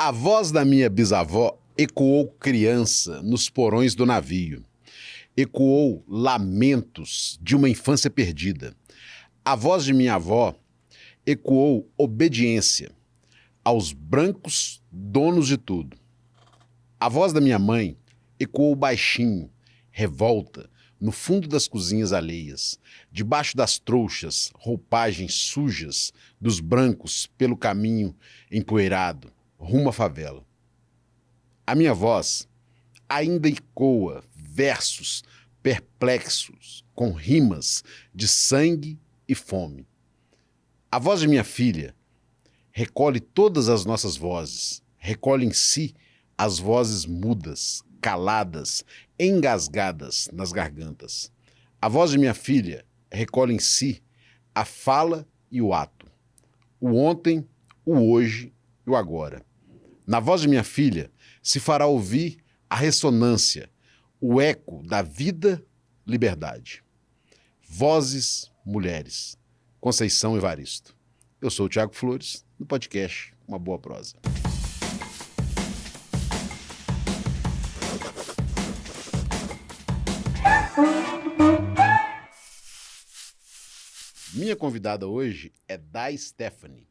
A voz da minha bisavó ecoou criança nos porões do navio. Ecoou lamentos de uma infância perdida. A voz de minha avó ecoou obediência aos brancos donos de tudo. A voz da minha mãe ecoou baixinho, revolta, no fundo das cozinhas alheias, debaixo das trouxas, roupagens sujas dos brancos pelo caminho empoeirado, rumo à favela. A minha voz ainda ecoa versos perplexos, com rimas de sangue e fome. A voz de minha filha recolhe todas as nossas vozes, recolhe em si as vozes mudas, caladas, engasgadas nas gargantas. A voz de minha filha recolhe em si a fala e o ato, o ontem, o hoje e o agora. Na voz de minha filha se fará ouvir a ressonância, o eco da vida, liberdade. Vozes, mulheres. Conceição Evaristo. Eu sou o Thiago Flores, no podcast Uma Boa Prosa. Minha convidada hoje é Day Stephanie,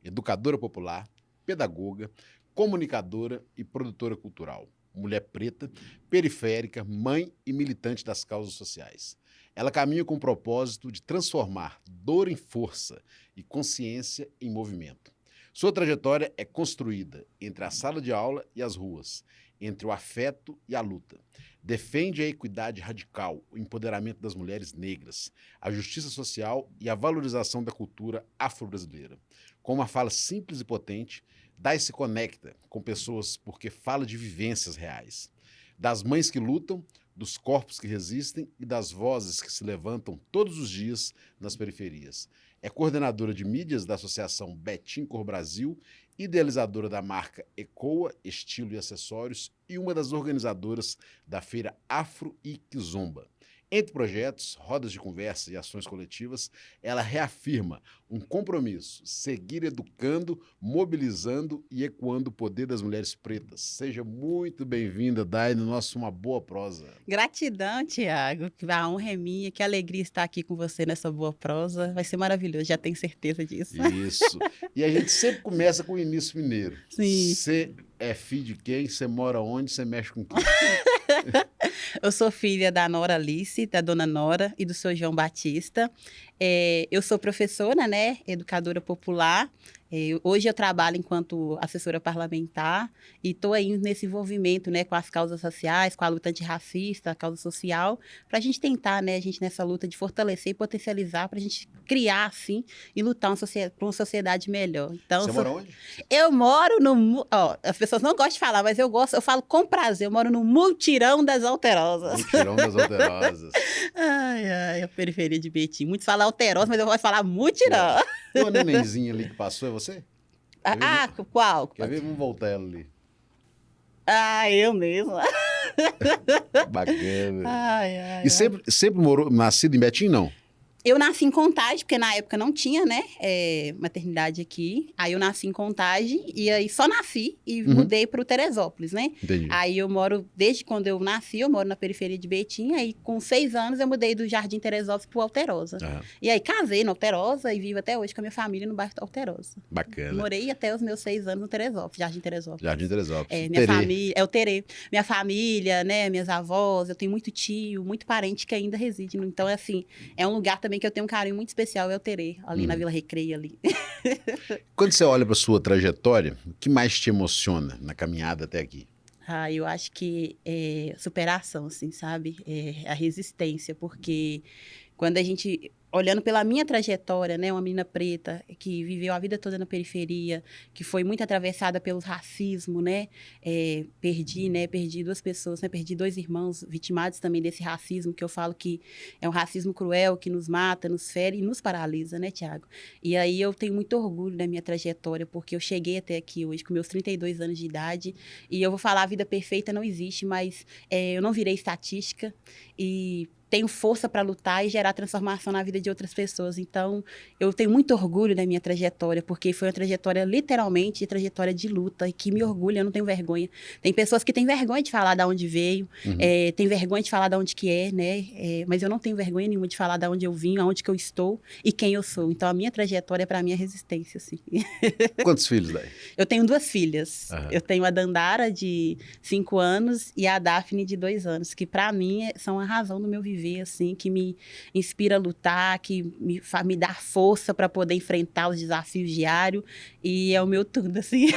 educadora popular, pedagoga, comunicadora e produtora cultural. Mulher preta, periférica, mãe e militante das causas sociais. Ela caminha com o propósito de transformar dor em força e consciência em movimento. Sua trajetória é construída entre a sala de aula e as ruas, entre o afeto e a luta. Defende a equidade radical, o empoderamento das mulheres negras, a justiça social e a valorização da cultura afro-brasileira. Com uma fala simples e potente, Day se conecta com pessoas porque fala de vivências reais. Das mães que lutam, dos corpos que resistem e das vozes que se levantam todos os dias nas periferias. É coordenadora de mídias da Associação Betim Cor Brasil, idealizadora da marca Ecoa, Estilo e Acessórios e uma das organizadoras da Feira Afro e Kizomba. Entre projetos, rodas de conversa e ações coletivas, ela reafirma um compromisso, seguir educando, mobilizando e ecoando o poder das mulheres pretas. Seja muito bem-vinda, Day, no nosso Uma Boa Prosa. Gratidão, Thiago. A honra é minha, que alegria estar aqui com você nessa boa prosa. Vai ser maravilhoso, já tenho certeza disso. Isso. E a gente sempre começa com o início mineiro. Sim. Você é filho de quem? Você mora onde? Você mexe com quem? Eu sou filha da Nora Alice, da dona Nora e do seu João Batista. Eu sou professora, né, educadora popular. Hoje eu trabalho enquanto assessora parlamentar e estou aí nesse envolvimento, né, com as causas sociais, com a luta antirracista, a causa social, para a gente tentar, né, a gente nessa luta de fortalecer e potencializar, para a gente criar, assim, e lutar por uma sociedade melhor. Então, Você mora onde? Eu moro no... Ó, as pessoas não gostam de falar, mas eu falo com prazer. Eu moro no Mutirão das Alterosas. Mutirão das Alterosas. Ai, a periferia de Betim. Muitos falam Alterosa, mas eu vou falar Mutirão. Tem uma nenenzinha ali que passou, é você? Qual? Quer ver? Vamos voltar ela ali. Eu mesma. Bacana. E sempre morou, nascido em Betim, não? Eu nasci em Contagem, porque na época não tinha, né, maternidade aqui. Aí eu nasci em Contagem e aí só nasci e mudei para o Teresópolis, né? Entendi. Aí eu moro, desde quando eu nasci, eu moro na periferia de Betim. Aí com 6 anos eu mudei do Jardim Teresópolis para o Alterosa. E aí casei no Alterosa e vivo até hoje com a minha família no bairro do Alterosa. Bacana. Morei até os meus 6 anos no Teresópolis, Jardim Teresópolis. Jardim Teresópolis. Minha família, é o Terê. Minha família, né, minhas avós, eu tenho muito tio, muito parente que ainda reside. Então, assim, é um lugar também que eu tenho um carinho muito especial, é o Terê, ali na Vila Recreio, ali. Quando você olha para sua trajetória, o que mais te emociona na caminhada até aqui? Eu acho que é superação, assim, sabe? A resistência, porque quando a gente... Olhando pela minha trajetória, né, uma menina preta que viveu a vida toda na periferia, que foi muito atravessada pelo racismo, né, perdi 2 pessoas, né, perdi 2 irmãos vitimados também desse racismo, que eu falo que é um racismo cruel, que nos mata, nos fere e nos paralisa, né, Thiago? E aí eu tenho muito orgulho da minha trajetória, porque eu cheguei até aqui hoje com meus 32 anos de idade, e eu vou falar, a vida perfeita não existe, mas eu não virei estatística, e tenho força para lutar e gerar transformação na vida de outras pessoas. Então, eu tenho muito orgulho da minha trajetória, porque foi uma trajetória, literalmente, trajetória de luta, e que me orgulha, eu não tenho vergonha. Tem pessoas que têm vergonha de falar de onde veio, tem vergonha de falar de onde que é, né? Mas eu não tenho vergonha nenhuma de falar de onde eu vim, aonde que eu estou e quem eu sou. Então, a minha trajetória, para mim, é resistência, assim. Quantos filhos daí? Eu tenho 2 filhas. Eu tenho a Dandara, de 5 anos, e a Daphne, de 2 anos, que, para mim, são a razão do meu viver, assim, que me inspira a lutar, que me dá força para poder enfrentar os desafios diários, e é o meu tudo, assim.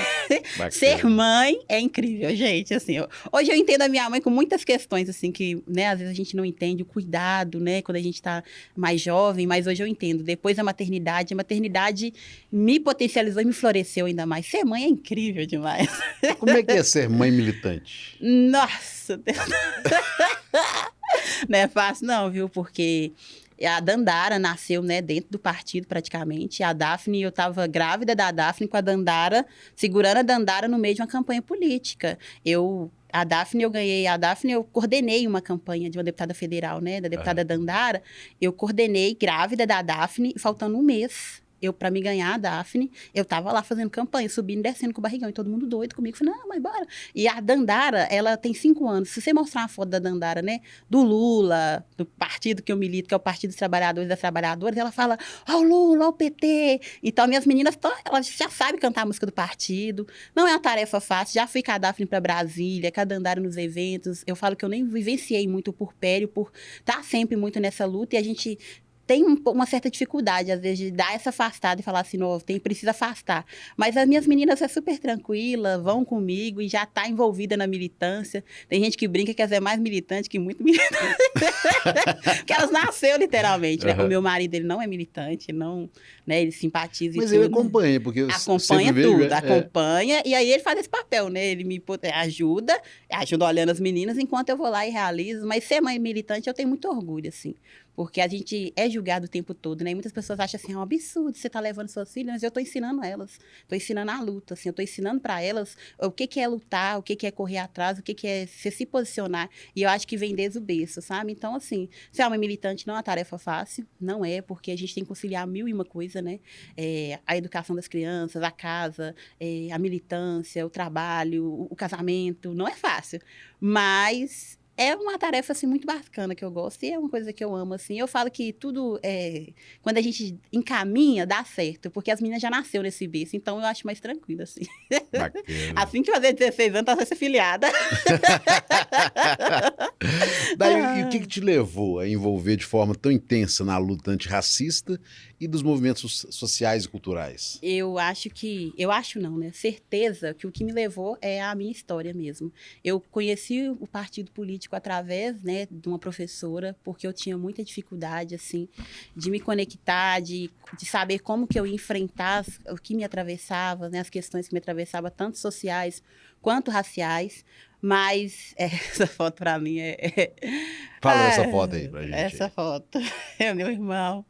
Ser mãe é incrível, gente, assim. Hoje eu entendo a minha mãe com muitas questões, assim, que, né, às vezes a gente não entende o cuidado, né, quando a gente tá mais jovem, mas hoje eu entendo. Depois da maternidade, a maternidade me potencializou e me floresceu ainda mais. Ser mãe é incrível demais. Como é que é ser mãe militante? Nossa, Deus. Não é fácil não, viu? Porque a Dandara nasceu, né, dentro do partido praticamente. A Daphne, eu estava grávida da Daphne com a Dandara, segurando a Dandara no meio de uma campanha política. A Daphne, eu coordenei uma campanha de uma deputada federal, né, da deputada Dandara. Eu coordenei grávida da Daphne, faltando um mês. Para me ganhar a Daphne, eu tava lá fazendo campanha, subindo e descendo com o barrigão, e todo mundo doido comigo. Falei, não, mas bora. E a Dandara, ela tem 5 anos. Se você mostrar uma foto da Dandara, né, do Lula, do partido que eu milito, que é o Partido dos Trabalhadores e das Trabalhadoras, ela fala, ó o Lula, ó o PT. Então, minhas meninas, elas já sabem cantar a música do partido. Não é uma tarefa fácil. Já fui com a Daphne para Brasília, com a Dandara nos eventos. Eu falo que eu nem vivenciei muito por pele, por estar sempre muito nessa luta, e a gente tem uma certa dificuldade, às vezes, de dar essa afastada e falar assim, não, precisa afastar. Mas as minhas meninas é super tranquila, vão comigo e já tá envolvida na militância. Tem gente que brinca que elas é mais militante que muito militante. Que elas nasceu literalmente, né? O meu marido, ele não é militante, não, né? Ele simpatiza Mas e ele tudo. acompanha, porque eu Acompanha sempre vejo, tudo, acompanha, e aí ele faz esse papel, né? Ele me ajuda olhando as meninas, enquanto eu vou lá e realizo. Mas ser mãe militante, eu tenho muito orgulho, assim. Porque a gente é julgado o tempo todo, né? E muitas pessoas acham assim, é um absurdo você tá levando suas filhas, mas eu tô ensinando elas. Tô ensinando a luta, assim. Eu tô ensinando para elas o que é lutar, o que é correr atrás, o que é se posicionar. E eu acho que vem desde o berço, sabe? Então, assim, ser uma militante não é uma tarefa fácil. Não é, porque a gente tem que conciliar 1001 coisa, né? A educação das crianças, a casa, a militância, o trabalho, o casamento. Não é fácil. Mas é uma tarefa, assim, muito bacana que eu gosto, e é uma coisa que eu amo, assim. Eu falo que tudo, quando a gente encaminha, dá certo, porque as meninas já nasceram nesse berço, então eu acho mais tranquilo, assim. Bacana. Assim que fazer 16 anos, tá vai ser filiada. Daí, e o que te levou a envolver de forma tão intensa na luta antirracista e dos movimentos sociais e culturais? Eu acho não, né? Certeza que o que me levou é a minha história mesmo. Eu conheci o partido político através, né, de uma professora, porque eu tinha muita dificuldade, assim, de me conectar, de saber como que eu ia enfrentar o que me atravessava, né, as questões que me atravessavam, tanto sociais quanto raciais. Mas essa foto para mim Fala dessa foto aí pra gente. Essa foto é meu irmão.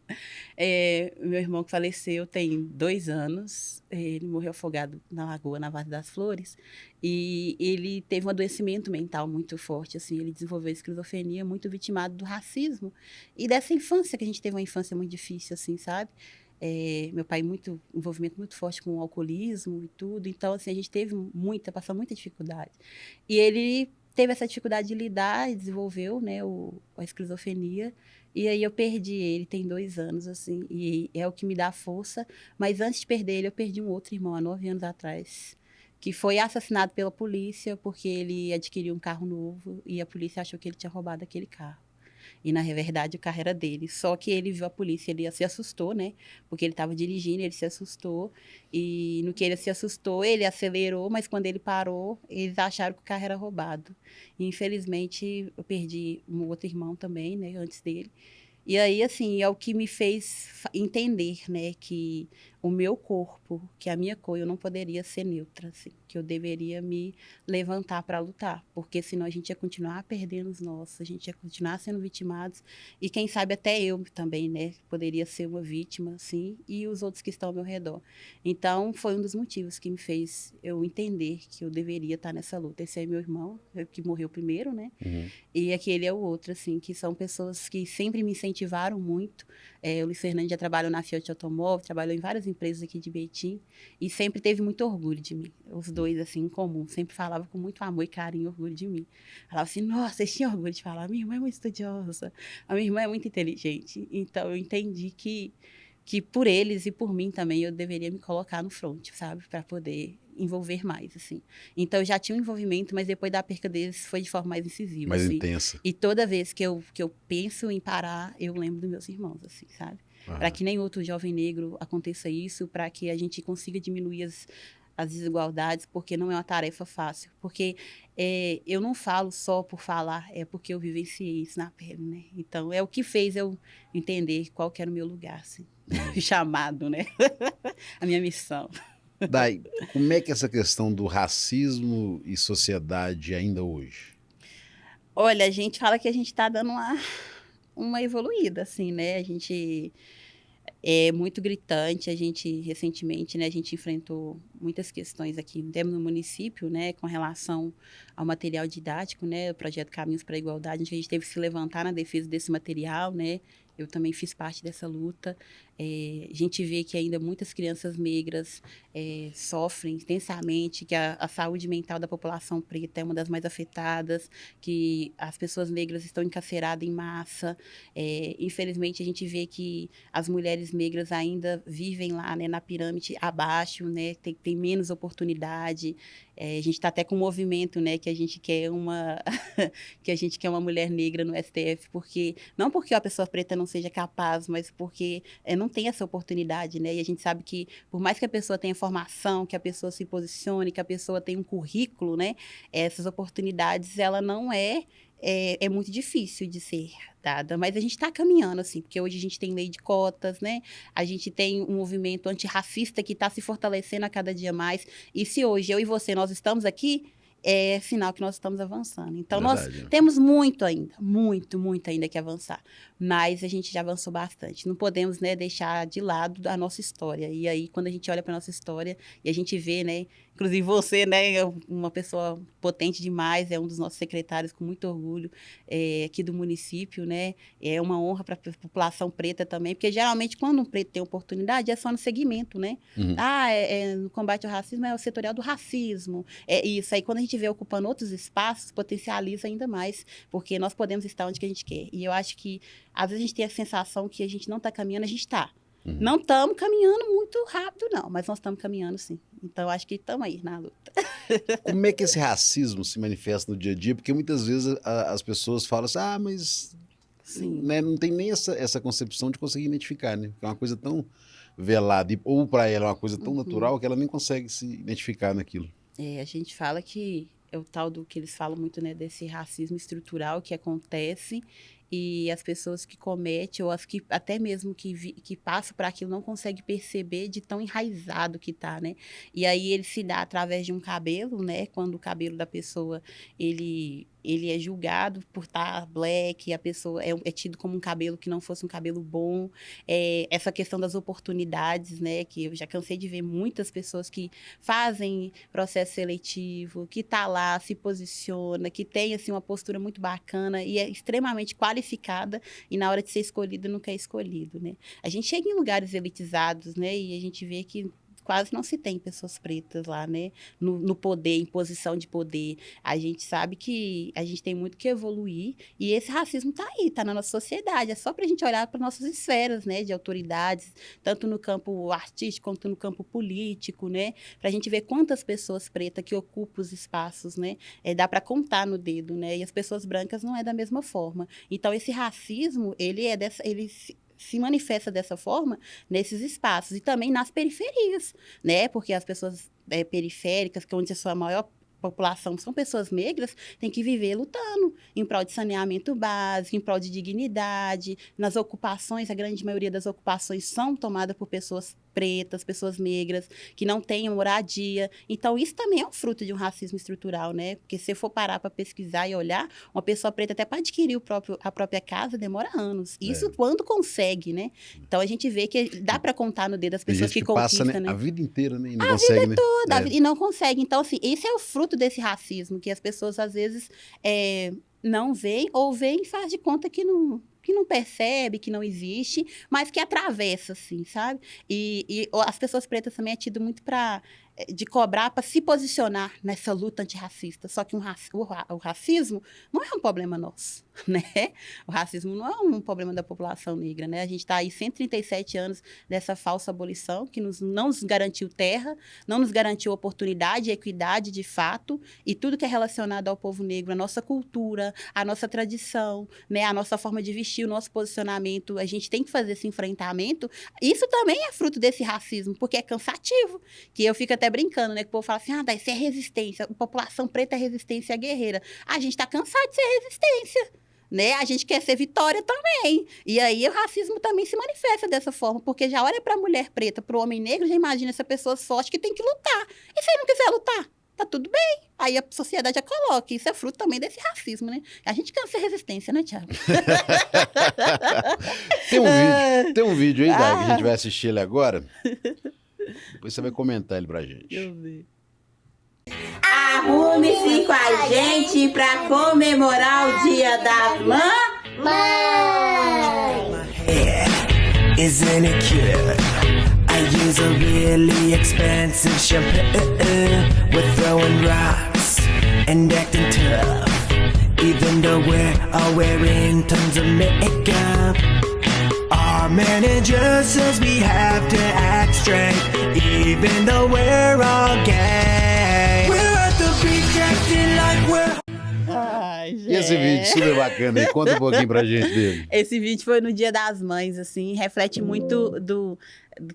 Meu irmão que faleceu tem 2 anos. Ele morreu afogado na lagoa, na Vaz das Flores. E ele teve um adoecimento mental muito forte, assim. Ele desenvolveu esquizofrenia, muito vitimado do racismo. E dessa infância, que a gente teve uma infância muito difícil, assim, sabe? Meu pai, envolvimento muito forte com o alcoolismo e tudo. Então, assim, a gente passou muita dificuldade. E ele teve essa dificuldade de lidar e desenvolveu, né, a esquizofrenia. E aí eu perdi ele, tem 2 anos, assim, e é o que me dá força. Mas antes de perder ele, eu perdi um outro irmão, há 9 anos atrás, que foi assassinado pela polícia porque ele adquiriu um carro novo e a polícia achou que ele tinha roubado aquele carro. E, na verdade, o carro era dele. Só que ele viu a polícia, ele se assustou, né? Porque ele estava dirigindo, ele se assustou. E no que ele se assustou, ele acelerou, mas quando ele parou, eles acharam que o carro era roubado. E, infelizmente, eu perdi um outro irmão também, né? Antes dele. E aí, assim, é o que me fez entender, né? Que o meu corpo, que a minha cor, eu não poderia ser neutra, assim, que eu deveria me levantar para lutar, porque senão a gente ia continuar perdendo os nossos, a gente ia continuar sendo vitimados, e quem sabe até eu também, né, poderia ser uma vítima, assim, e os outros que estão ao meu redor. Então, foi um dos motivos que me fez eu entender que eu deveria estar nessa luta. Esse é meu irmão, que morreu primeiro, né, e aquele é o outro, assim, que são pessoas que sempre me incentivaram muito. O Luiz Fernando já trabalhou na Fiat Automóvel, trabalhou em várias empresas aqui de Betim, e sempre teve muito orgulho de mim. Os dois, assim, em comum, sempre falavam com muito amor e carinho, orgulho de mim. Falava assim, nossa, vocês tinham orgulho de falar, minha irmã é muito estudiosa, a minha irmã é muito inteligente. Então, eu entendi que por eles e por mim também eu deveria me colocar no front, sabe? Para poder envolver mais, assim. Então, eu já tinha um envolvimento, mas depois da perca deles foi de forma mais incisiva, Mais assim. intensa. E toda vez que eu penso em parar, eu lembro dos meus irmãos, assim, sabe? Para que nem outro jovem negro aconteça isso, para que a gente consiga diminuir as desigualdades, porque não é uma tarefa fácil. Porque eu não falo só por falar, é porque eu vivenciei isso na pele, né? Então, é o que fez eu entender qual que era o meu lugar, assim. Chamado, né? A minha missão. Dai, como é que é essa questão do racismo e sociedade ainda hoje? Olha, a gente fala que a gente está dando uma evoluída, assim, né? A gente é muito gritante, a gente, recentemente, né, a gente enfrentou muitas questões aqui no município, né, com relação ao material didático, né, o projeto Caminhos para a Igualdade, a gente teve que se levantar na defesa desse material, né, eu também fiz parte dessa luta. A gente vê que ainda muitas crianças negras sofrem intensamente, que a saúde mental da população preta é uma das mais afetadas, que as pessoas negras estão encarceradas em massa. Infelizmente, a gente vê que as mulheres negras ainda vivem lá, né, na pirâmide abaixo, né, tem menos oportunidade. A gente está até com um movimento, né, que a gente quer que a gente quer uma mulher negra no STF, não porque a pessoa preta não seja capaz, mas porque não tem essa oportunidade, né? E a gente sabe que, por mais que a pessoa tenha formação, que a pessoa se posicione, que a pessoa tenha um currículo, né? Essas oportunidades, ela não é muito difícil de ser dada, mas a gente está caminhando, assim, porque hoje a gente tem lei de cotas, né? A gente tem um movimento antirracista que está se fortalecendo a cada dia mais, e se hoje eu e você, nós estamos aqui, é sinal que nós estamos avançando. Então, nós Verdade. temos muito ainda, muito ainda que avançar, mas a gente já avançou bastante. Não podemos, né, deixar de lado a nossa história, e aí, quando a gente olha para a nossa história, e a gente vê, né, inclusive você, né, é uma pessoa potente demais, é um dos nossos secretários com muito orgulho aqui do município, né? É uma honra para a população preta também, porque geralmente quando um preto tem oportunidade é só no segmento, né? No combate ao racismo é o setorial do racismo, é isso. Aí quando a gente vê ocupando outros espaços, potencializa ainda mais, porque nós podemos estar onde que a gente quer. E eu acho que às vezes a gente tem a sensação que a gente não está caminhando, a gente está. Não estamos caminhando muito rápido, não, mas nós estamos caminhando, sim. Então, acho que estamos aí na luta. Como é que esse racismo se manifesta no dia a dia? Porque muitas vezes as pessoas falam assim, mas Sim. né, não tem nem essa concepção de conseguir identificar, né? É uma coisa tão velada, ou para ela é uma coisa tão natural que ela nem consegue se identificar naquilo. A gente fala que é o tal do que eles falam muito, né, desse racismo estrutural que acontece, e as pessoas que cometem, ou as que até mesmo que passam por aquilo, não conseguem perceber de tão enraizado que está, né? E aí ele se dá através de um cabelo, né? Quando o cabelo da pessoa, ele é julgado por estar black, a pessoa é tido como um cabelo que não fosse um cabelo bom. Essa questão das oportunidades, né? Que eu já cansei de ver muitas pessoas que fazem processo seletivo, que está lá, se posiciona, que tem assim, uma postura muito bacana e é extremamente qualificada, e na hora de ser escolhido nunca é escolhido, né? A gente chega em lugares elitizados, né? E a gente vê que quase não se tem pessoas pretas lá, né? No poder, em posição de poder. A gente sabe que a gente tem muito que evoluir, e esse racismo está aí, está na nossa sociedade. É só para a gente olhar para nossas esferas, né, de autoridades, tanto no campo artístico quanto no campo político, né? Para a gente ver quantas pessoas pretas que ocupam os espaços, né? Dá para contar no dedo, né? E as pessoas brancas não é da mesma forma. Então, esse racismo, ele se manifesta dessa forma nesses espaços e também nas periferias, né? Porque as pessoas periféricas, que é onde a sua maior população são pessoas negras, tem que viver lutando em prol de saneamento básico, em prol de dignidade. Nas ocupações, a grande maioria das ocupações são tomadas por pessoas pretas, pessoas negras, que não têm moradia. Então, isso também é um fruto de um racismo estrutural, né? Porque se você for parar para pesquisar e olhar, uma pessoa preta até para adquirir a própria casa demora anos. Isso quando consegue, né? Então, a gente vê que dá para contar no dedo das Tem pessoas gente que passa, conquistam, né, né? a vida inteira, né, e não consegue, né? Toda, e não consegue. Então, assim, esse é o fruto desse racismo, que as pessoas, às vezes, não veem, ou veem e faz de conta que não percebe, que não existe, mas que atravessa, assim, sabe? E as pessoas pretas também é tido muito de cobrar para se posicionar nessa luta antirracista. Só que o racismo não é um problema nosso, né? O racismo não é um problema da população negra, né? A gente está aí 137 anos dessa falsa abolição, que não nos garantiu terra, não nos garantiu oportunidade e equidade de fato, e tudo que é relacionado ao povo negro, a nossa cultura, a nossa tradição, né? A nossa forma de vestir, o nosso posicionamento, a gente tem que fazer esse enfrentamento. Isso também é fruto desse racismo, porque é cansativo, que eu fico até brincando, né? Que o povo fala assim, daí isso é resistência, a população preta é resistência guerreira. A gente está cansado de ser resistência, né? A gente quer ser vitória também. E aí o racismo também se manifesta dessa forma, porque já olha para a mulher preta, para o homem negro, já imagina essa pessoa forte que tem que lutar. E se ele não quiser lutar? Tá tudo bem. Aí a sociedade já coloca. Isso é fruto também desse racismo, né? A gente cansa de resistência, né, Thiago? Tem um vídeo aí, Dai, que a gente vai assistir ele agora. Depois você vai comentar ele pra gente. Deixa eu ver. Arrume-se com a gente pra comemorar o Dia da Mãe. Isn't it cute? I use a really expensive shampoo. We're throwing rocks and acting tough, even though we're all wearing tons of makeup. Our manager says we have to act straight, even though we're all gay. We're at the beach acting like we're... Ai, E esse vídeo super bacana aí, conta um pouquinho pra gente dele. Esse vídeo foi no Dia das Mães, assim, reflete muito do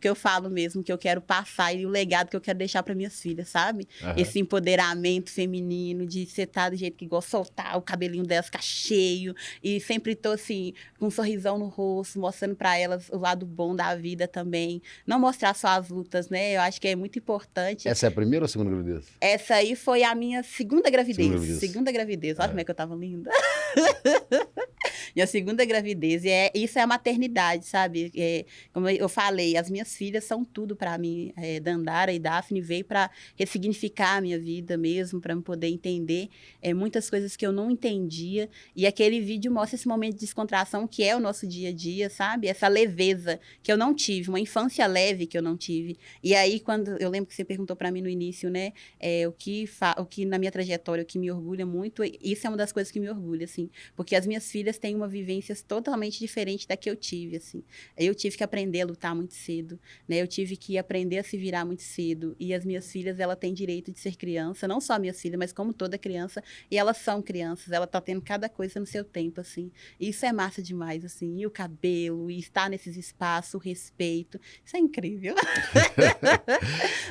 que eu falo mesmo, que eu quero passar e o legado que eu quero deixar para minhas filhas, sabe? Aham. Esse empoderamento feminino, de você estar do jeito que gosta, soltar o cabelinho delas, ficar cheio, e sempre tô, assim, com um sorrisão no rosto, mostrando para elas o lado bom da vida também. Não mostrar só as lutas, né? Eu acho que é muito importante. Essa é a primeira ou a segunda gravidez? Essa aí foi a minha segunda gravidez. Segunda gravidez. Olha como é que eu tava linda. Minha segunda gravidez. E isso é a maternidade, sabe? Como eu falei, as minhas filhas são tudo para mim. Dandara e Daphne veio para ressignificar a minha vida mesmo, para eu poder entender muitas coisas que eu não entendia. E aquele vídeo mostra esse momento de descontração que é o nosso dia a dia, sabe? Essa leveza que eu não tive, uma infância leve que eu não tive. E aí, quando eu lembro que você perguntou para mim no início, né? O que na minha trajetória, o que me orgulha muito, isso é uma das coisas que me orgulha, assim. Porque as minhas filhas têm uma vivência totalmente diferente da que eu tive, assim. Eu tive que aprender a lutar muito cedo, né? Eu tive que aprender a se virar muito cedo. E as minhas filhas, ela tem direito de ser criança, não só a minha filha, mas como toda criança. E elas são crianças, ela tá tendo cada coisa no seu tempo, assim. E isso é massa demais, assim. E o cabelo, e estar nesses espaços, o respeito. Isso é incrível.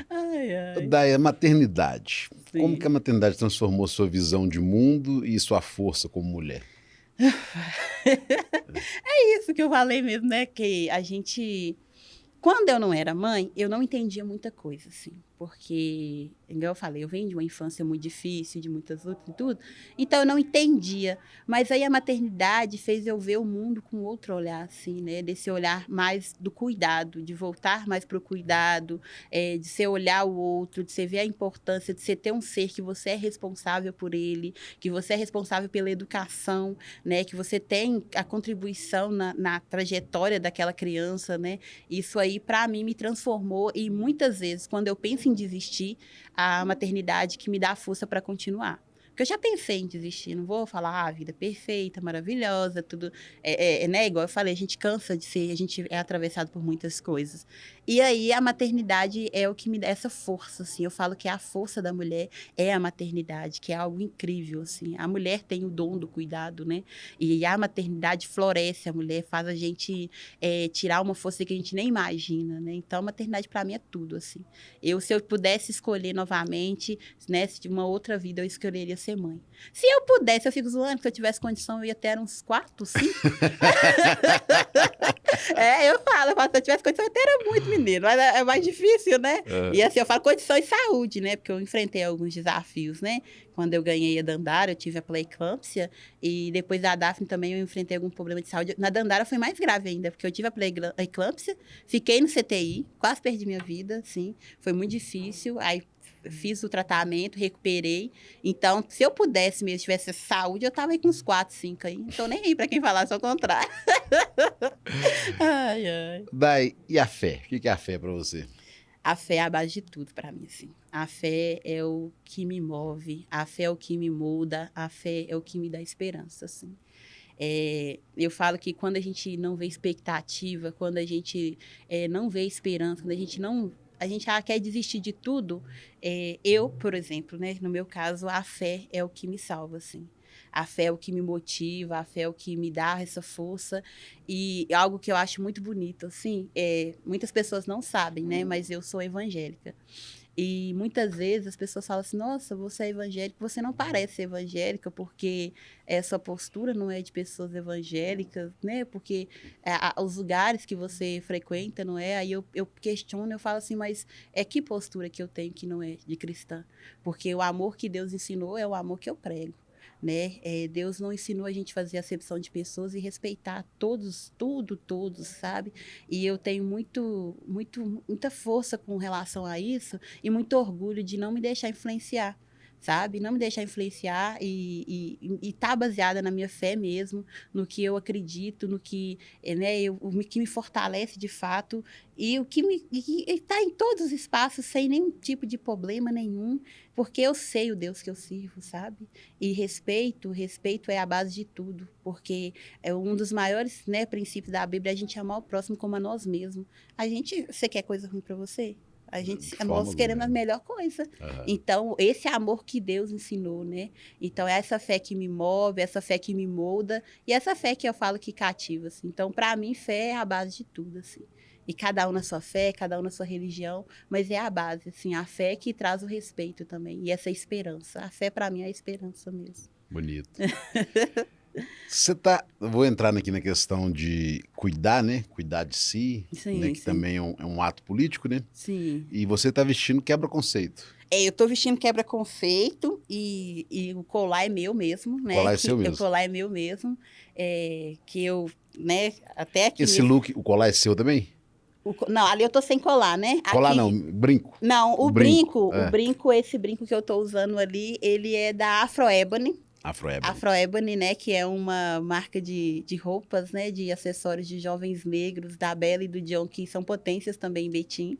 Ai, ai. Daí, a maternidade. Sim. Como que a maternidade transformou sua visão de mundo e sua força como mulher? É isso que eu falei mesmo, né? Que a gente... Quando eu não era mãe, eu não entendia muita coisa, assim. Porque, igual eu falei, eu venho de uma infância muito difícil, de muitas lutas e tudo. Então, eu não entendia. Mas aí a maternidade fez eu ver o mundo com outro olhar, assim, né? Desse olhar mais do cuidado, de voltar mais para o cuidado, de você olhar o outro, de você ver a importância de você ter um ser que você é responsável por ele, que você é responsável pela educação, né? Que você tem a contribuição na trajetória daquela criança, né? Isso aí, para mim, me transformou. E muitas vezes, quando eu penso em desistir, a maternidade que me dá força para continuar. Porque eu já pensei em desistir, não vou falar, a vida é perfeita, maravilhosa, tudo, né? Igual eu falei, a gente cansa de ser, a gente é atravessado por muitas coisas. E aí, a maternidade é o que me dá essa força, assim. Eu falo que a força da mulher é a maternidade, que é algo incrível, assim. A mulher tem o dom do cuidado, né? E a maternidade floresce a mulher, faz a gente tirar uma força que a gente nem imagina, né? Então, a maternidade, para mim, é tudo, assim. Se eu pudesse escolher novamente, né? De uma outra vida, eu escolheria ser mãe. Se eu pudesse, eu fico zoando, que se eu tivesse condição, eu ia ter uns 4, 5. Eu falo, se eu tivesse condição, eu teria muito menino, mas é mais difícil, né? E assim, eu falo condição e saúde, né? Porque eu enfrentei alguns desafios, né? Quando eu ganhei a Dandara, eu tive a pré-eclâmpsia, e depois da Daphne também eu enfrentei algum problema de saúde. Na Dandara foi mais grave ainda, porque eu tive a pré-eclâmpsia, fiquei no CTI, quase perdi minha vida, assim, foi muito difícil, aí fiz o tratamento, recuperei. Então, se eu pudesse mesmo, tivesse saúde, eu tava aí com uns 4, 5 aí. Não tô nem aí pra quem falasse ao contrário. Ai, ai. Daí, e a fé? O que é a fé pra você? A fé é a base de tudo para mim, assim. A fé é o que me move, a fé é o que me muda, a fé é o que me dá esperança, assim. Eu falo que quando a gente não vê expectativa, quando a gente não vê esperança, quando a gente quer desistir de tudo, eu, por exemplo, né, no meu caso, a fé é o que me salva, assim. A fé é o que me motiva, a fé é o que me dá essa força. E algo que eu acho muito bonito, assim, muitas pessoas não sabem, né? Mas eu sou evangélica. E muitas vezes as pessoas falam assim, nossa, você é evangélica, você não parece evangélica porque essa postura não é de pessoas evangélicas, né? Porque os lugares que você frequenta, não é? Aí eu questiono, eu falo assim, mas que postura que eu tenho que não é de cristã? Porque o amor que Deus ensinou é o amor que eu prego. Né? Deus não ensinou a gente a fazer acepção de pessoas e respeitar todos, todos, sabe? E eu tenho muita força com relação a isso e muito orgulho de não me deixar influenciar, sabe? Não me deixar influenciar e tá baseada na minha fé mesmo, no que eu acredito, no que, né, o que me fortalece de fato e o que está em todos os espaços sem nenhum tipo de problema nenhum, porque eu sei o Deus que eu sirvo, sabe? E respeito é a base de tudo, porque é um dos maiores, né, princípios da Bíblia, a gente amar o próximo como a nós mesmos. Você quer coisa ruim para você? Nós queremos a melhor coisa. Uhum. Então, esse amor que Deus ensinou, né? Então, é essa fé que me move, essa fé que me molda, e essa fé que eu falo que cativa, assim. Então, para mim, fé é a base de tudo, assim. E cada um na sua fé, cada um na sua religião, mas é a base, assim, a fé que traz o respeito também, e essa esperança. A fé, para mim, é a esperança mesmo. Bonito. Vou entrar aqui na questão de cuidar, né? Cuidar de si, sim, né? Que sim. também é um ato político, né? Sim. E você está vestindo quebra-conceito. Eu tô vestindo quebra-conceito e o colar é meu mesmo, né? O colar é seu mesmo. O colar é meu mesmo, que eu, né, até aqui esse mesmo. Look, o colar é seu também? Não, ali eu tô sem colar, né? Colar aqui, não, brinco. Não, o brinco, esse brinco que eu tô usando ali, ele é da Afro Ebony. Afro Ebony, né, que é uma marca de roupas, né, de acessórios de jovens negros, da Bela e do John, que são potências também em Betim.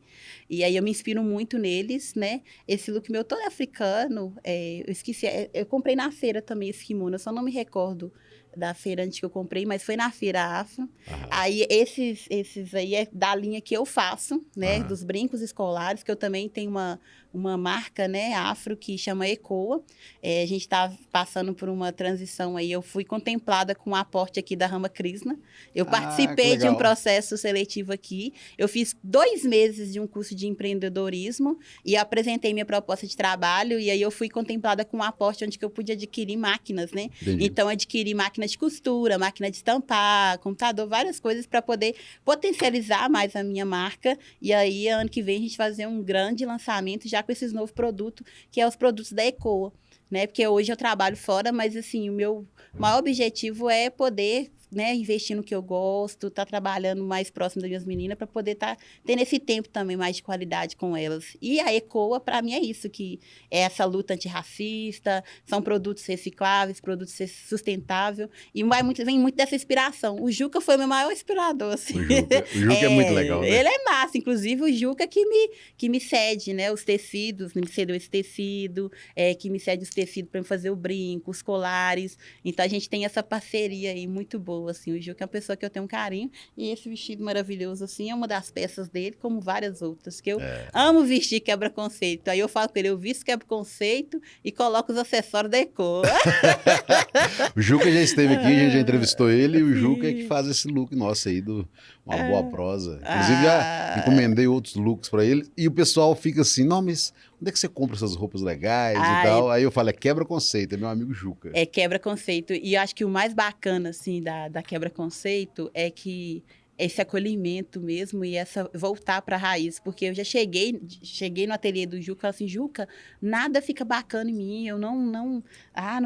E aí eu me inspiro muito neles, né. Esse look meu todo africano, eu esqueci, eu comprei na feira também esse kimono, eu só não me recordo da feira antes que eu comprei, mas foi na feira afro. Uhum. Aí esses aí é da linha que eu faço, né, dos brincos escolares, que eu também tenho uma marca, né, afro, que chama Ecoa. A gente está passando por uma transição aí, eu fui contemplada com o aporte aqui da Rama Krishna. Eu participei de um processo seletivo aqui. Eu fiz 2 meses de um curso de empreendedorismo e apresentei minha proposta de trabalho, e aí eu fui contemplada com um aporte onde que eu pude adquirir máquinas, né? Entendi. Então, adquiri máquina de costura, máquina de estampar, computador, várias coisas para poder potencializar mais a minha marca. E aí, ano que vem, a gente fazer um grande lançamento já com esses novos produtos, que é os produtos da Ecoa, né? Porque hoje eu trabalho fora, mas assim, o meu maior objetivo é poder, né, investir no que eu gosto, tá trabalhando mais próximo das minhas meninas para poder estar tendo esse tempo também mais de qualidade com elas. E a Ecoa, para mim, é isso, que é essa luta antirracista, são produtos recicláveis, produtos sustentáveis, e vem muito dessa inspiração. O Juca foi meu maior inspirador, assim. O Juca é muito legal, né? Ele é massa, inclusive o Juca que me cede, né, os tecidos, me cedeu esse tecido, que me cede os tecidos para fazer o brinco, os colares. Então, a gente tem essa parceria aí muito boa, assim. O Juca é uma pessoa que eu tenho um carinho, e esse vestido maravilhoso, assim, é uma das peças dele, como várias outras, que eu amo vestir quebra-conceito. Aí eu falo com ele, eu visto quebra-conceito e coloco os acessórios da Ecoa. O Juca já esteve aqui, a gente já entrevistou ele, e o Juca é que faz esse look nosso aí, uma boa prosa. Inclusive, já encomendei outros looks para ele, e o pessoal fica assim, não, mas onde é que você compra essas roupas legais Ah, e tal? Aí eu falo, é quebra-conceito, é meu amigo Juca. É quebra-conceito. E eu acho que o mais bacana, assim, da quebra-conceito é que esse acolhimento mesmo e essa voltar para a raiz. Porque eu já cheguei no ateliê do Juca e falei assim, Juca, nada fica bacana em mim, eu não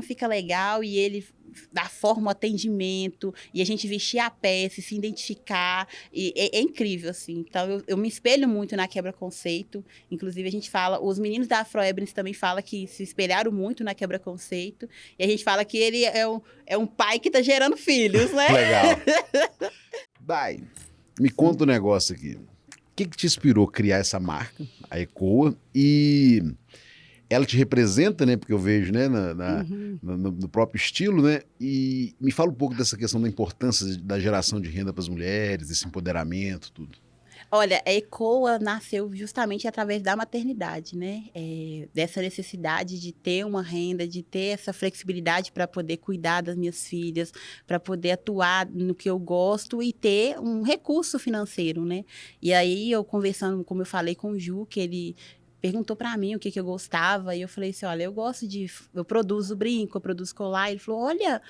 fica legal. E ele dá forma ao atendimento, e a gente vestir a peça, se identificar, e é incrível, assim. Então, eu me espelho muito na quebra-conceito. Inclusive, a gente fala, os meninos da Afro Ebony também falam que se espelharam muito na quebra-conceito, e a gente fala que ele é um pai que tá gerando filhos, né? Legal. Dai, me conta um negócio aqui. O que te inspirou a criar essa marca, a Ecoa, e ela te representa, né? Porque eu vejo, né, no próprio estilo, né? E me fala um pouco dessa questão da importância da geração de renda para as mulheres, desse empoderamento, tudo. Olha, a Ecoa nasceu justamente através da maternidade, né? Dessa necessidade de ter uma renda, de ter essa flexibilidade para poder cuidar das minhas filhas, para poder atuar no que eu gosto e ter um recurso financeiro, né? E aí, eu conversando, como eu falei com o Ju, que ele perguntou para mim o que eu gostava, e eu falei assim, olha, eu produzo brinco, eu produzo colar. Ele falou, olha,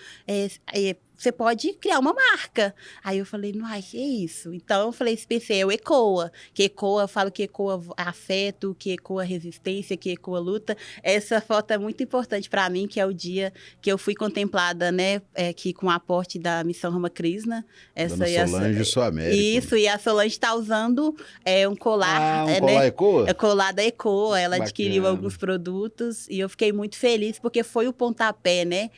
você pode criar uma marca. Aí eu falei, ai, que é isso? Então eu falei, pensei, é o Ecoa, que Ecoa, eu falo que Ecoa afeto, que Ecoa resistência, que Ecoa luta. Essa foto é muito importante para mim, que é o dia que eu fui contemplada, né, que com o aporte da Missão Rama Krishna. Dona Solange, sua América. Isso, e a Solange está usando um colar. Um colar, né? Ecoa? É colar da Ecoa, ela adquiriu alguns produtos e eu fiquei muito feliz porque foi o pontapé, né?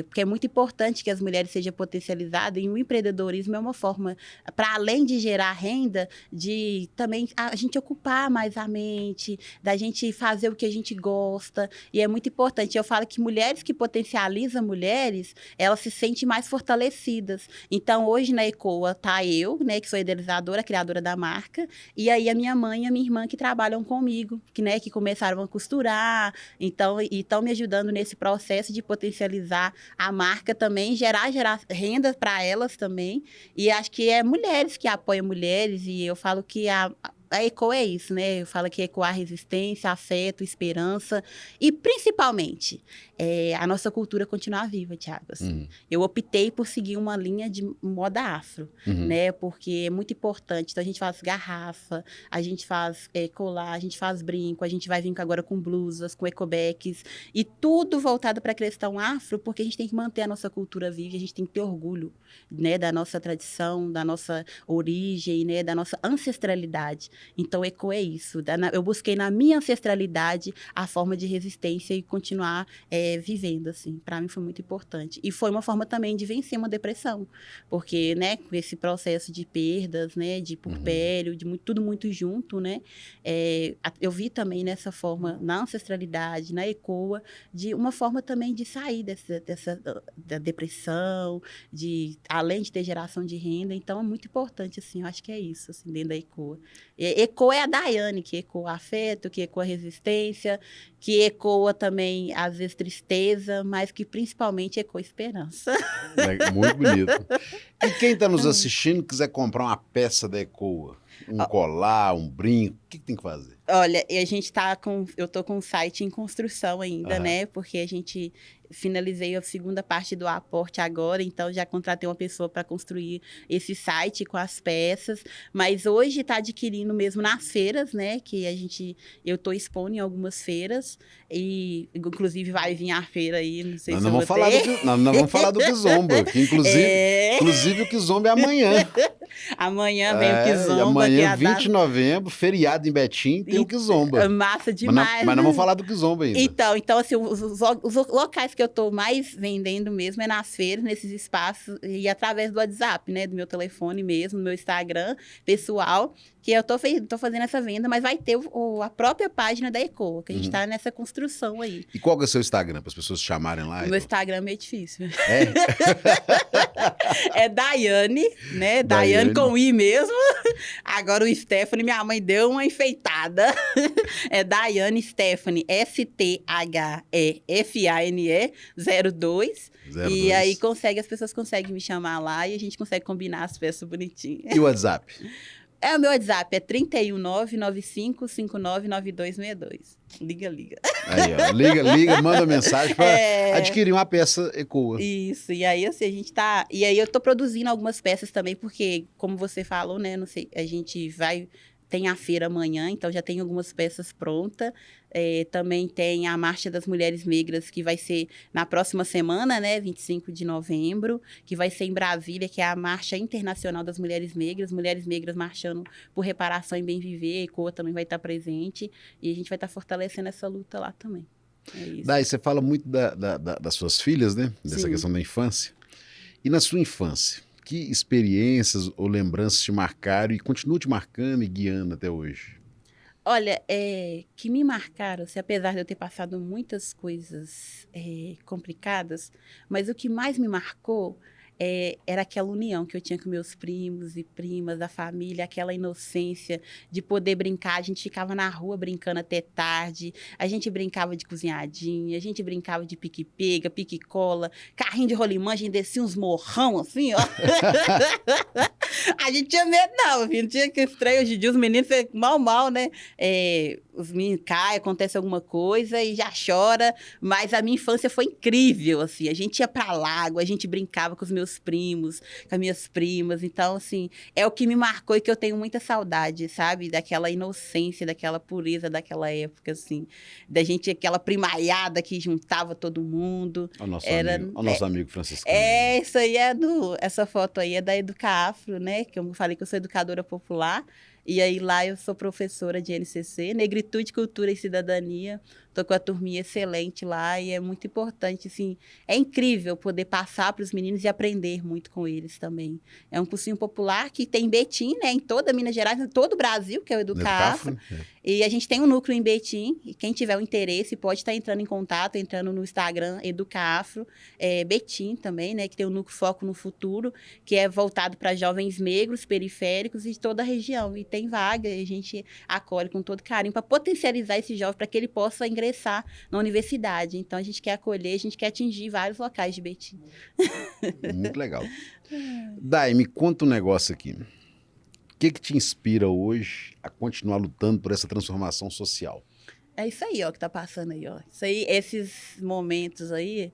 Porque é muito importante que as mulheres sejam potencializadas e o empreendedorismo é uma forma, para além de gerar renda, de também a gente ocupar mais a mente, da gente fazer o que a gente gosta, e é muito importante. Eu falo que mulheres que potencializam mulheres, elas se sentem mais fortalecidas. Então, hoje na Ecoa tá eu, né, que sou idealizadora, criadora da marca, e aí a minha mãe e a minha irmã que trabalham comigo, que começaram a costurar, então, e estão me ajudando nesse processo de potencializar a marca também, gerar renda para elas também. E acho que é mulheres que apoiam mulheres, e eu falo que a Ecoa é isso, né? Eu falo que Ecoa resistência, afeto, esperança e, principalmente, a nossa cultura continuar viva, Thiago. Assim. Eu optei por seguir uma linha de moda afro, né? Porque é muito importante. Então, a gente faz garrafa, a gente faz colar, a gente faz brinco, a gente vai vir agora com blusas, com ecobags, e tudo voltado para a questão afro, porque a gente tem que manter a nossa cultura viva, a gente tem que ter orgulho, né? Da nossa tradição, da nossa origem, né? Da nossa ancestralidade. Então, Ecoa é isso. Eu busquei na minha ancestralidade a forma de resistência e continuar vivendo, assim. Para mim foi muito importante. E foi uma forma também de vencer uma depressão. Porque, né, com esse processo de perdas, né, de puerpério, tudo muito junto, né, eu vi também nessa forma, na ancestralidade, na Ecoa, de uma forma também de sair da depressão, além de ter geração de renda. Então, é muito importante, assim, eu acho que é isso, assim, dentro da Ecoa. Ecoa é a Daiane, que ecoa afeto, que ecoa resistência, que ecoa também, às vezes, tristeza, mas que principalmente ecoa esperança. Muito bonito. E quem está nos assistindo quiser comprar uma peça da Ecoa, um colar, um brinco, o que tem que fazer? Olha, eu tô com um site em construção ainda, né? Porque a gente finalizei a segunda parte do aporte agora, então já contratei uma pessoa para construir esse site com as peças, mas hoje está adquirindo mesmo nas feiras, né? Que eu tô expondo em algumas feiras, e inclusive vai vir a feira aí, não sei se nós vamos falar do Kizomba, que inclusive o Kizomba é amanhã. Amanhã vem o Kizomba. Amanhã, 20 de novembro, feriado em Betim, tem o Kizomba. Massa demais. Mas não vamos falar do Kizomba ainda. Então assim, os locais que eu tô mais vendendo mesmo é nas feiras, nesses espaços, e através do WhatsApp, né? Do meu telefone mesmo, do meu Instagram pessoal, que eu tô fazendo essa venda, mas vai ter a própria página da Ecoa, que a gente tá nessa construção aí. E qual que é o seu Instagram, para as pessoas te chamarem lá? O meu Instagram é meio difícil. É Daiane, né? Daiane com I mesmo. Agora o Stephanie, minha mãe deu uma enfeitada. É Daiane Stephanie, STHEFANE 02. E aí as pessoas conseguem me chamar lá e a gente consegue combinar as peças bonitinhas. E o WhatsApp? É o meu WhatsApp, é 31995599262. Liga. Aí, ó. Liga, manda mensagem para adquirir uma peça ECOA. Isso, e aí assim, a gente tá... E aí eu tô produzindo algumas peças também, porque, como você falou, né, não sei, a gente vai... Tem a feira amanhã, então já tem algumas peças prontas. Também tem a Marcha das Mulheres Negras, que vai ser na próxima semana, né, 25 de novembro, que vai ser em Brasília, que é a Marcha Internacional das Mulheres Negras marchando por reparação e bem viver. A ECOA também vai estar presente, e a gente vai estar fortalecendo essa luta lá também. É isso. Daí você fala muito das suas filhas, né? Dessa Sim. questão da infância. E na sua infância, que experiências ou lembranças te marcaram e continuam te marcando e guiando até hoje? Olha, que me marcaram, assim, apesar de eu ter passado muitas coisas complicadas, mas o que mais me marcou era aquela união que eu tinha com meus primos e primas, da família, aquela inocência de poder brincar. A gente ficava na rua brincando até tarde, a gente brincava de cozinhadinha, a gente brincava de pique-pega, pique-cola, carrinho de rolimã, a gente descia uns morrão assim, ó. A gente tinha medo, não, filho. Não tinha que estranho. Hoje em dia os meninos mal, né? Os meninos caem, acontece alguma coisa e já chora. Mas a minha infância foi incrível, assim. A gente ia pra lago, a gente brincava com os meus primos, com as minhas primas. Então, assim, é o que me marcou e que eu tenho muita saudade, sabe? Daquela inocência, daquela pureza daquela época, assim. Da gente, aquela primaiada que juntava todo mundo. O nosso amigo Francisco. Isso aí essa foto aí é da Educafro, né? Que eu falei que eu sou educadora popular. E aí lá eu sou professora de NCC, Negritude, Cultura e Cidadania. Estou com a turminha excelente lá e é muito importante, assim, é incrível poder passar para os meninos e aprender muito com eles também. É um cursinho popular que tem em Betim, né, em toda Minas Gerais, em todo o Brasil, que é o Educafro. E a gente tem um núcleo em Betim, e quem tiver o interesse pode estar entrando em contato, entrando no Instagram, Educafro, Betim também, né, que tem o núcleo Foco no Futuro, que é voltado para jovens negros, periféricos e de toda a região. E tem vaga, e a gente acolhe com todo carinho para potencializar esse jovem, para que ele possa ingressar na universidade. Então, a gente quer acolher, a gente quer atingir vários locais de Betim. Muito legal. Dai, me conta um negócio aqui. O que te inspira hoje a continuar lutando por essa transformação social? É isso aí, ó, que tá passando aí, ó. Isso aí, esses momentos aí,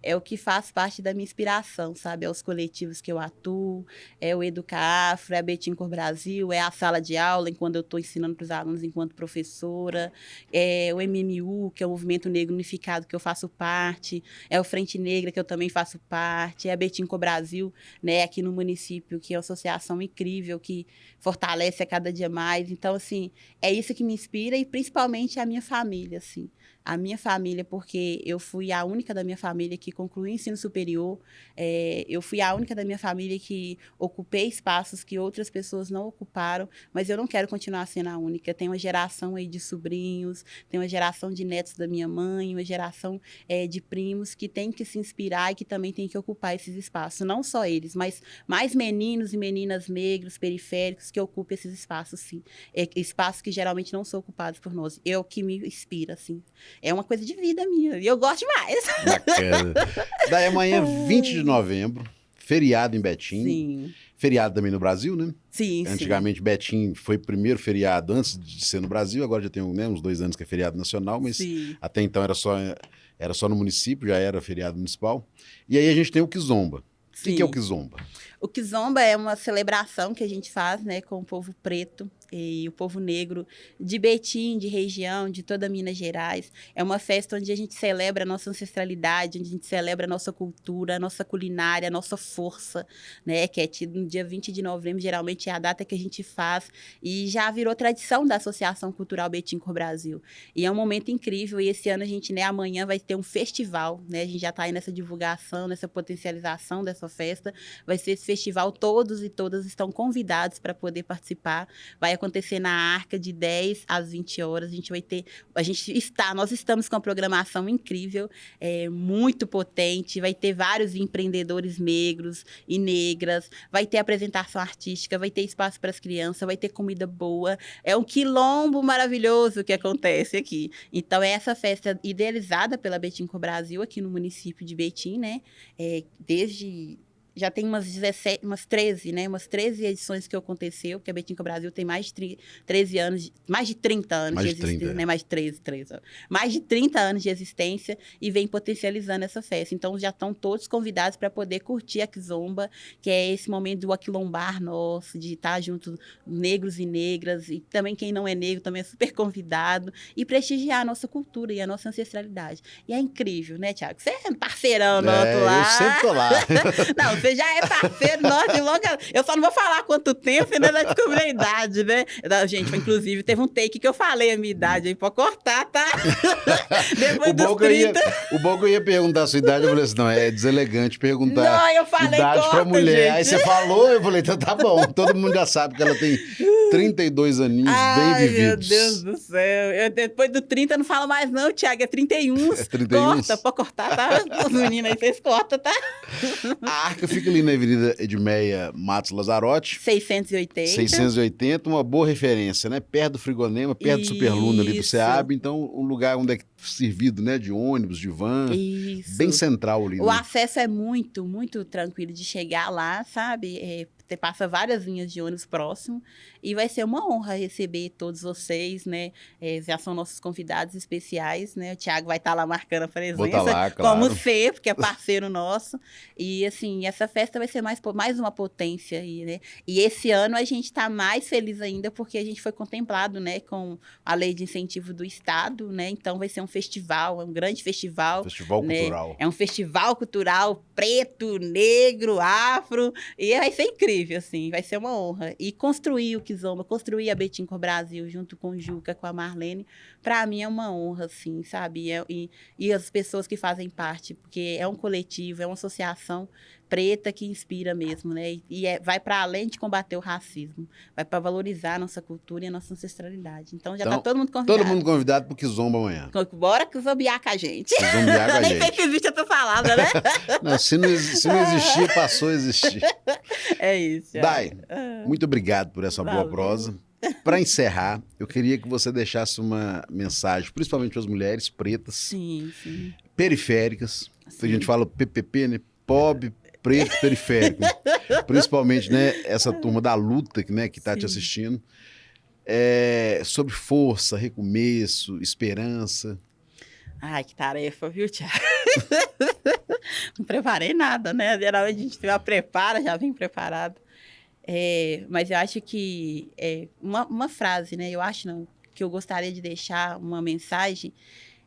é o que faz parte da minha inspiração, sabe? É os coletivos que eu atuo, é o Educafro, é a Betim Cor Brasil, é a sala de aula, quando eu estou ensinando para os alunos enquanto professora, é o MMU, que é o Movimento Negro Unificado, que eu faço parte, é o Frente Negra, que eu também faço parte, é a Betim Cor Brasil, né, aqui no município, que é uma associação incrível, que fortalece a cada dia mais. Então, assim, é isso que me inspira e principalmente a minha família, assim. A minha família, porque eu fui a única da minha família que concluiu o ensino superior, eu fui a única da minha família que ocupei espaços que outras pessoas não ocuparam, mas eu não quero continuar sendo a única. Tem uma geração aí de sobrinhos, tem uma geração de netos da minha mãe, uma geração de primos que tem que se inspirar e que também tem que ocupar esses espaços. Não só eles, mas mais meninos e meninas negros, periféricos, que ocupem esses espaços, sim. Espaços que geralmente não são ocupados por nós. É o que me inspira, assim. É uma coisa de vida minha, e eu gosto demais. Bacana. Daí amanhã, 20 de novembro, feriado em Betim. Sim. Feriado também no Brasil, né? Sim, Antigamente, Betim foi o primeiro feriado antes de ser no Brasil, agora já tem uns 2 anos que é feriado nacional, mas sim. Até então era só no município, já era feriado municipal. E aí a gente tem o Kizomba. O que é o Kizomba? O Kizomba é uma celebração que a gente faz, né, com o povo preto e o povo negro de Betim, de região, de toda Minas Gerais. É uma festa onde a gente celebra a nossa ancestralidade, onde a gente celebra a nossa cultura, a nossa culinária, a nossa força, né, que é tido no dia 20 de novembro, geralmente é a data que a gente faz, e já virou tradição da Associação Cultural Betim Cor Brasil. E é um momento incrível, e esse ano a gente, né, amanhã vai ter um festival, né, a gente já está aí nessa divulgação, nessa potencialização dessa festa, vai ser esse festival, todos e todas estão convidados para poder participar, vai acontecer na Arca de 10 às 20 horas, nós estamos com uma programação incrível, muito potente, vai ter vários empreendedores negros e negras, vai ter apresentação artística, vai ter espaço para as crianças, vai ter comida boa, é um quilombo maravilhoso que acontece aqui. Então, é essa festa idealizada pela Betim Cor Brasil, aqui no município de Betim, né, já tem umas 17, umas 13, né? Umas 13 edições que aconteceu, porque a Betinho Brasil tem mais de 13 anos, mais de 30 anos Mais de de 30, existência, né? Mais de 13, mais de 30 anos de existência e vem potencializando essa festa. Então, já estão todos convidados para poder curtir a Kizomba, que é esse momento do aquilombar nosso, de estar junto negros e negras, e também quem não é negro também é super convidado, e prestigiar a nossa cultura e a nossa ancestralidade. E é incrível, né, Thiago? Você é parceirão nosso lá. Eu sempre tô lá. Não, você já é parceiro nosso de longa... Eu só não vou falar quanto tempo, ainda não descobri a idade, né? Não, gente, inclusive, teve um take que eu falei a minha idade aí, pode cortar, tá? Depois dos 30... O bom que eu ia perguntar a sua idade, eu falei assim, não, é deselegante perguntar não, eu falei, idade corta, pra mulher. gente. Aí você falou, eu falei, então tá bom. Todo mundo já sabe que ela tem 32 aninhos bem vividos. Meu Deus do céu. Eu, depois do 30 não falo mais não, Thiago, é 31. É 31? Corta, pode cortar, tá? Os meninos aí, vocês cortam, tá? A Arca fica ali na Avenida Edmeia Matos Lazarotti. 680, uma boa referência, né? Perto do Frigonema, perto do Superluna ali do Isso. SEAB. Então, um lugar onde é servido, né? De ônibus, de van. Isso. Bem central ali. O né? acesso é muito, muito tranquilo de chegar lá, sabe? Você passa várias linhas de ônibus próximo e vai ser uma honra receber todos vocês, né? Já são nossos convidados especiais, né? O Thiago vai estar lá marcando a presença, Vou tá lá, claro. como sempre, porque é parceiro nosso. E, assim, essa festa vai ser mais uma potência aí, né? E esse ano a gente está mais feliz ainda porque a gente foi contemplado, né? Com a lei de incentivo do Estado, né? Então vai ser um festival, um grande festival. Festival né? cultural. É um festival cultural preto, negro, afro, e vai ser incrível, assim, vai ser uma honra. E construir o Kizomba, construir a Betim Cor Brasil junto com o Juca, com a Marlene, para mim é uma honra, assim, sabe? E as pessoas que fazem parte, porque é um coletivo, é uma associação preta que inspira mesmo, né? Vai para além de combater o racismo, vai para valorizar a nossa cultura e a nossa ancestralidade. Então já tá todo mundo convidado. Todo mundo convidado pro Kizomba amanhã. Bora Kizombiar com a gente. Kizombiar com a Nem gente. sei se existe essa palavra, né? Não, se não existir, passou a existir. É isso. Dai, muito obrigado por essa boa Valeu. prosa. Para encerrar, eu queria que você deixasse uma mensagem, principalmente para as mulheres pretas, Sim. periféricas. Sim. A gente fala PPP, né? Pobre, preto, periférico. Principalmente, né, essa turma da luta, né, que está te Sim. assistindo. Sobre força, recomeço, esperança. Ai, que tarefa, viu, Thiago? Não preparei nada, né? Geralmente a gente já prepara, já vem preparado. Mas eu acho que uma frase, né? Eu acho não, que eu gostaria de deixar uma mensagem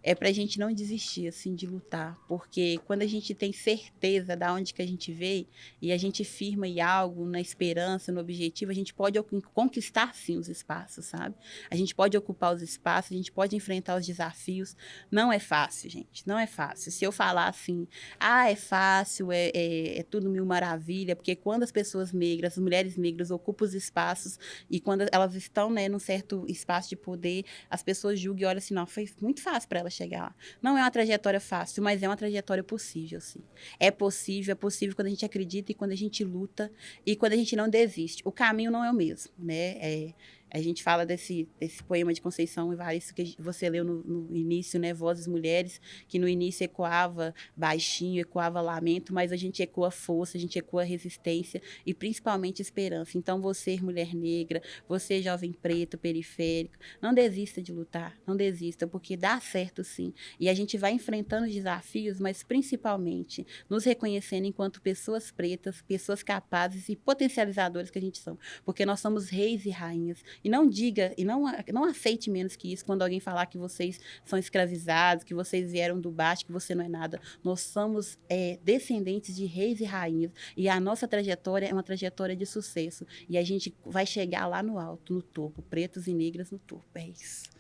é para a gente não desistir, assim, de lutar. Porque quando a gente tem certeza de onde que a gente veio e a gente firma em algo, na esperança, no objetivo, a gente pode conquistar, sim, os espaços, sabe? A gente pode ocupar os espaços, a gente pode enfrentar os desafios. Não é fácil, gente, não é fácil. Se eu falar assim, é fácil, é tudo mil maravilha, porque quando as pessoas negras, as mulheres negras ocupam os espaços e quando elas estão, né, num certo espaço de poder, as pessoas julgam e olham assim, não, foi muito fácil para elas chegar lá. Não é uma trajetória fácil, mas é uma trajetória possível, sim. É possível quando a gente acredita e quando a gente luta e quando a gente não desiste. O caminho não é o mesmo, né? A gente fala desse poema de Conceição Evaristo que você leu no início, né? Vozes Mulheres, que no início ecoava baixinho, ecoava lamento, mas a gente ecoa força, a gente ecoa resistência e principalmente esperança. Então, você, mulher negra, você, jovem preto, periférico, não desista de lutar, não desista, porque dá certo sim. E a gente vai enfrentando os desafios, mas principalmente nos reconhecendo enquanto pessoas pretas, pessoas capazes e potencializadoras que a gente são. Porque nós somos reis e rainhas. E não diga, e não aceite menos que isso quando alguém falar que vocês são escravizados, que vocês vieram do baixo, que você não é nada. Nós somos descendentes de reis e rainhas. E a nossa trajetória é uma trajetória de sucesso. E a gente vai chegar lá no alto, no topo. Pretos e negras no topo. É isso.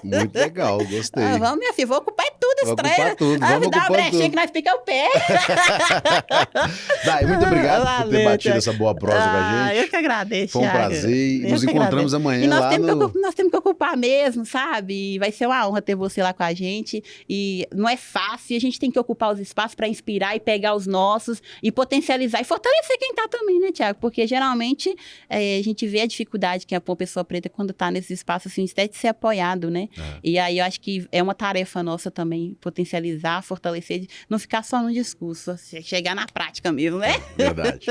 Muito legal, gostei. Vamos, minha filha, vou ocupar tudo esse treino. Ocupar tudo, me vamos dá uma ocupando brechinha tudo. que nós fica o pé. Dai, muito obrigado por ter Valeu, batido Thiago. essa boa prosa com a gente. Eu que agradeço, Foi um Thiago. prazer. E Eu nos que encontramos agradeço. amanhã E nós lá temos que ocupar mesmo, sabe? E vai ser uma honra ter você lá com a gente. E não é fácil, a gente tem que ocupar os espaços para inspirar e pegar os nossos e potencializar e fortalecer quem tá também, né, Thiago? Porque geralmente a gente vê a dificuldade que é uma pessoa preta quando tá nesse espaço assim, de ser apoiado, né? E aí eu acho que é uma tarefa nossa também potencializar, fortalecer, não ficar só no discurso, chegar na prática mesmo, né? Verdade.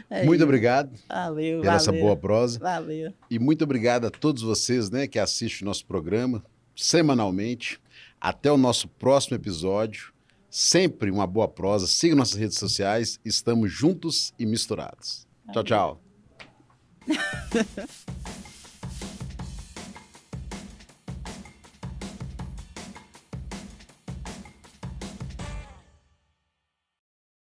É Muito isso. obrigado Valeu, pela essa valeu. boa prosa. Valeu. E muito obrigado a todos vocês, né, que assistem o nosso programa semanalmente. Até o nosso próximo episódio. Sempre uma boa prosa. Siga nossas redes sociais. Estamos juntos e misturados. Tchau, tchau.